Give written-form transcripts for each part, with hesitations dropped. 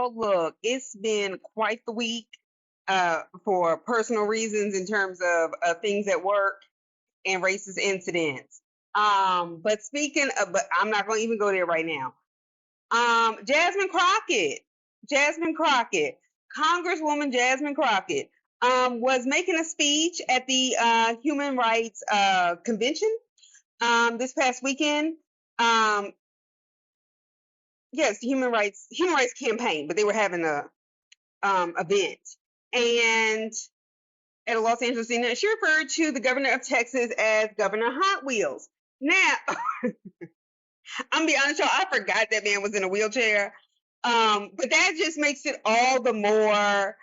y'all, look, it's been quite the week for personal reasons in terms of things at work and racist incidents. But speaking of, but I'm not going to even go there right now. Jasmine Crockett, Jasmine Crockett, Congresswoman Jasmine Crockett, was making a speech at the Human Rights Convention this past weekend. Yes, Human Rights campaign, but they were having a event, and at a Los Angeles dinner, she referred to the governor of Texas as Governor Hot Wheels. Now, I'm gonna be honest, y'all, I forgot that man was in a wheelchair. But that just makes it all the more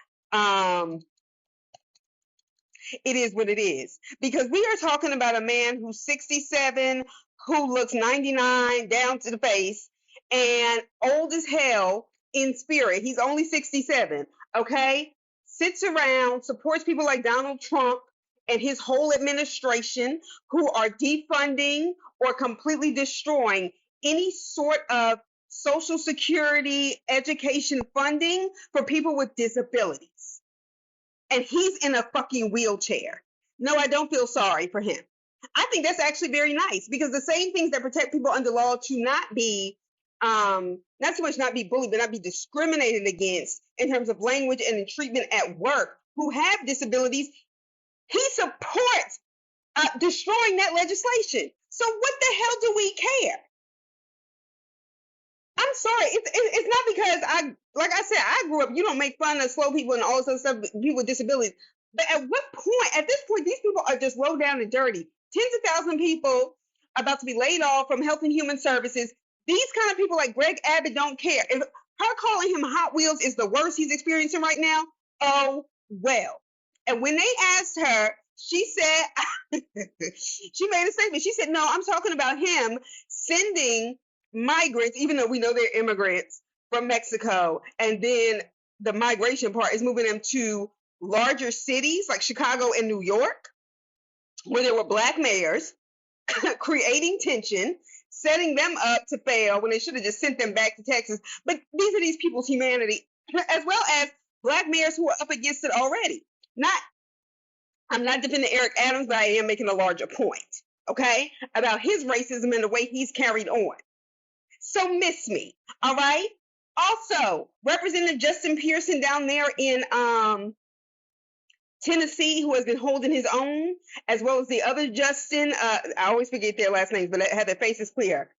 it is what it is. Because we are talking about a man who's 67, who looks 99 down to the face, and old as hell in spirit. He's only 67, okay? Sits around, supports people like Donald Trump and his whole administration, who are defunding or completely destroying any sort of Social Security, education funding for people with disabilities. And he's in a fucking wheelchair. No, I don't feel sorry for him. I think that's actually very nice, because the same things that protect people under law to not be, not so much not be bullied, but not be discriminated against in terms of language and in treatment at work, who have disabilities, he supports destroying that legislation. So what the hell do we care? I'm sorry. It's not because like I said, I grew up, you don't make fun of slow people and all this other stuff, people with disabilities. But at what point, at this point, these people are just low down and dirty. Tens of thousands of people about to be laid off from Health and Human Services. These kind of people like Greg Abbott don't care. If her calling him Hot Wheels is the worst he's experiencing right now, oh, well. And when they asked her, she said, she made a statement. She said, no, I'm talking about him sending migrants, even though we know they're immigrants from Mexico, and then the migration part is moving them to larger cities like Chicago and New York, where there were black mayors, creating tension, setting them up to fail when they should have just sent them back to Texas. But these are these people's humanity, as well as black mayors who are up against it already. I'm not defending Eric Adams, but I am making a larger point, okay, about his racism and the way he's carried on. So miss me, all right? Also, Representative Justin Pearson down there in Tennessee, who has been holding his own, as well as the other Justin. I always forget their last names, but I have their faces clear.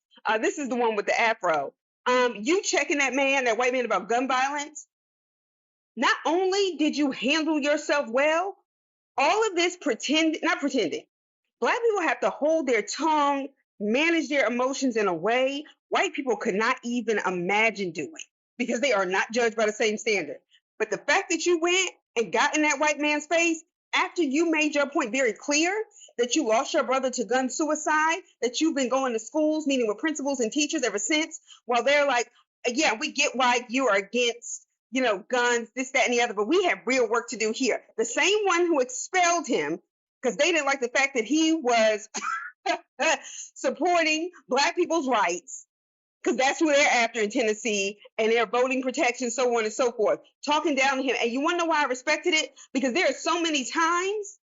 This is the one with the afro. You checking that white man about gun violence? Not only did you handle yourself well, all of this not pretending. Black people have to hold their tongue, manage their emotions in a way white people could not even imagine doing, because they are not judged by the same standard. But the fact that you went and got in that white man's face after you made your point very clear that you lost your brother to gun suicide, that you've been going to schools, meeting with principals and teachers ever since, while they're like, yeah, we get why you are against, guns, this, that, and the other, but we have real work to do here. The same one who expelled him because they didn't like the fact that he was supporting black people's rights, because that's who they're after in Tennessee, and their voting protection, so on and so forth, talking down to him. And you want to know why I respected it? Because there are so many times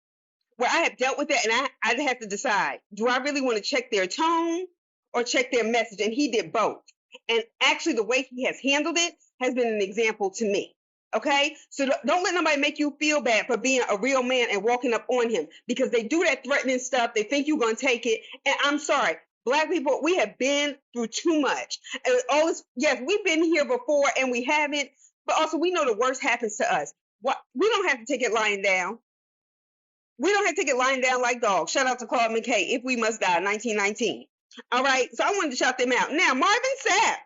where I have dealt with it, and I have to decide, do I really want to check their tone or check their message? And he did both. And actually, the way he has handled it has been an example to me. Okay? So don't let nobody make you feel bad for being a real man and walking up on him, because they do that threatening stuff. They think you're going to take it. And I'm sorry. Black people, we have been through too much. And all this, yes, we've been here before and we haven't, but also we know the worst happens to us. We don't have to take it lying down. We don't have to take it lying down like dogs. Shout out to Claude McKay, If We Must Die, 1919. All right, so I wanted to shout them out. Now, Marvin Sapp.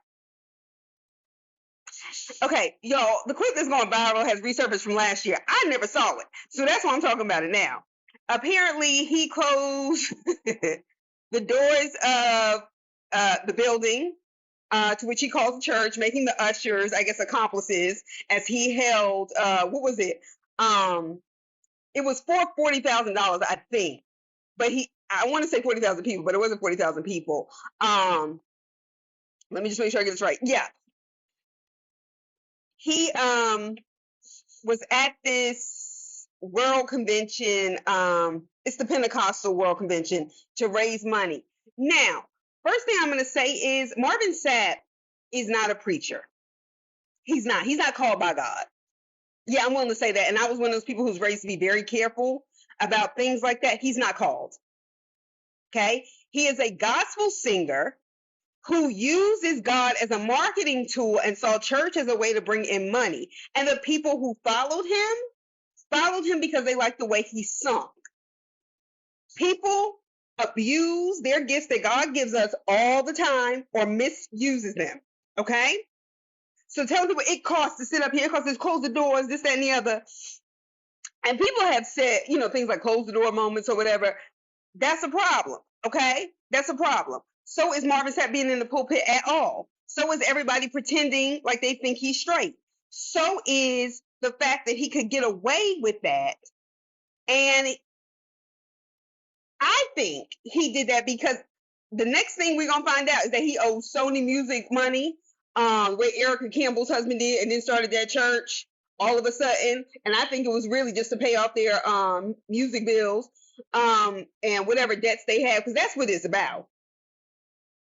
Okay, y'all, the clip that's going viral has resurfaced from last year. I never saw it, so that's why I'm talking about it now. Apparently, he closed the doors of the building to which he calls the church, making the ushers, I guess, accomplices, as he held, what was it? It was for $40,000, I think. But I want to say 40,000 people, but it wasn't 40,000 people. Let me just make sure I get this right. Yeah. he was at this world convention. It's the Pentecostal World Convention to raise money. Now, first thing I'm going to say is Marvin Sapp is not a preacher. He's not. He's not called by God. Yeah, I'm willing to say that. And I was one of those people who's raised to be very careful about things like that. He's not called. Okay? He is a gospel singer who uses God as a marketing tool and saw church as a way to bring in money. And the people who followed him because they liked the way he sung. People abuse their gifts that God gives us all the time or misuses them. Okay? So tell people it costs to sit up here, it costs to close the doors, this, that, and the other. And people have said, things like close the door moments or whatever. That's a problem. Okay? That's a problem. So is Marvin Sapp being in the pulpit at all. So is everybody pretending like they think he's straight. So is the fact that he could get away with that. And I think he did that because the next thing we're going to find out is that he owes Sony Music money, where Erica Campbell's husband did, and then started that church all of a sudden. And I think it was really just to pay off their music bills and whatever debts they have, because that's what it's about.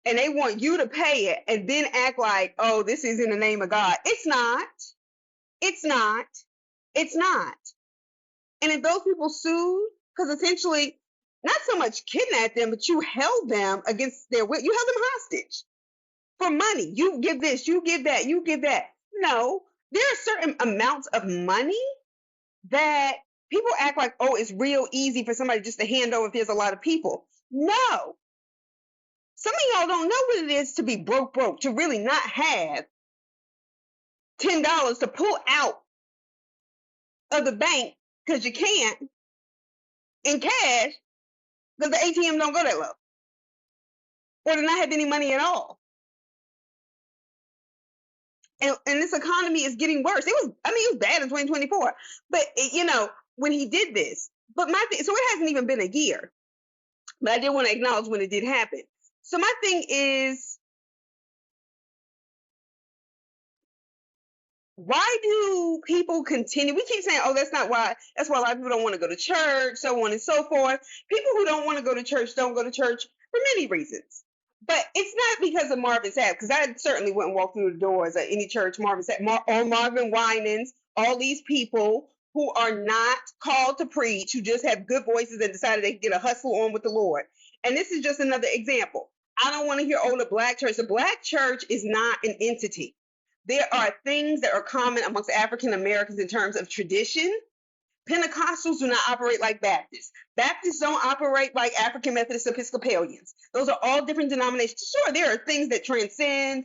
And they want you to pay it and then act like, oh, this is in the name of God. It's not. It's not. It's not. And if those people sued, because essentially, not so much kidnapped them, but you held them against their will. You held them hostage for money. You give this, you give that, you give that. No, there are certain amounts of money that people act like, oh, it's real easy for somebody just to hand over if there's a lot of people. No. Some of y'all don't know what it is to be broke, to really not have $10 to pull out of the bank because you can't in cash because the ATM don't go that low, or to not have any money at all. And this economy is getting worse. It was bad in 2024, but when he did this, but so it hasn't even been a year, but I did want to acknowledge when it did happen. So my thing is, why do people continue? We keep saying, oh, that's why a lot of people don't want to go to church, so on and so forth. People who don't want to go to church don't go to church for many reasons. But it's not because of Marvin Sapp, because I certainly wouldn't walk through the doors at any church, Marvin Sapp, or Marvin Winans, all these people who are not called to preach, who just have good voices and decided they can get a hustle on with the Lord. And this is just another example. I don't want to hear, oh, the black church. The black church is not an entity. There are things that are common amongst African Americans in terms of tradition. Pentecostals do not operate like Baptists. Baptists don't operate like African Methodist Episcopalians. Those are all different denominations. Sure, there are things that transcend.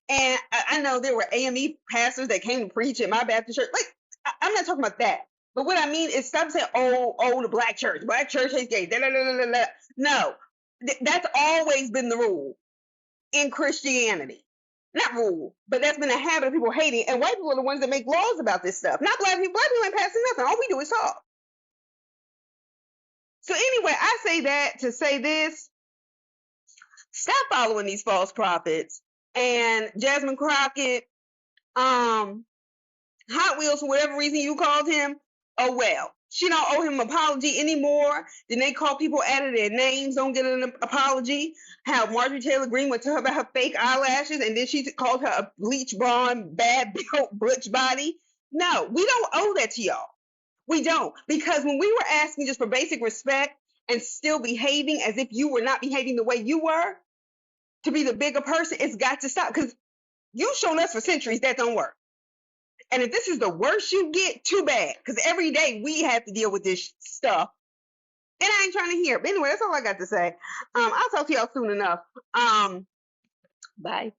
And I know there were AME pastors that came to preach at my Baptist church. Like, I'm not talking about that. But what I mean is stop saying, oh, the black church hates gays. No. That's always been the rule in Christianity. Not rule, but that's been a habit of people hating. And white people are the ones that make laws about this stuff. Not black people. Black people ain't passing nothing. All we do is talk. So anyway, I say that to say this. Stop following these false prophets. And Jasmine Crockett, Hot Wheels, for whatever reason you called him, oh well. She don't owe him an apology anymore. Then they call people out of their names, don't get an apology. How Marjorie Taylor Greene went to her about her fake eyelashes, and then she called her a bleach blonde, bad built butch body. No, we don't owe that to y'all. We don't. Because when we were asking just for basic respect and still behaving as if you were not behaving the way you were to be the bigger person, it's got to stop. Because you've shown us for centuries that don't work. And if this is the worst you get, too bad. Because every day we have to deal with this stuff. And I ain't trying to hear it. But anyway, that's all I got to say. I'll talk to y'all soon enough. Bye.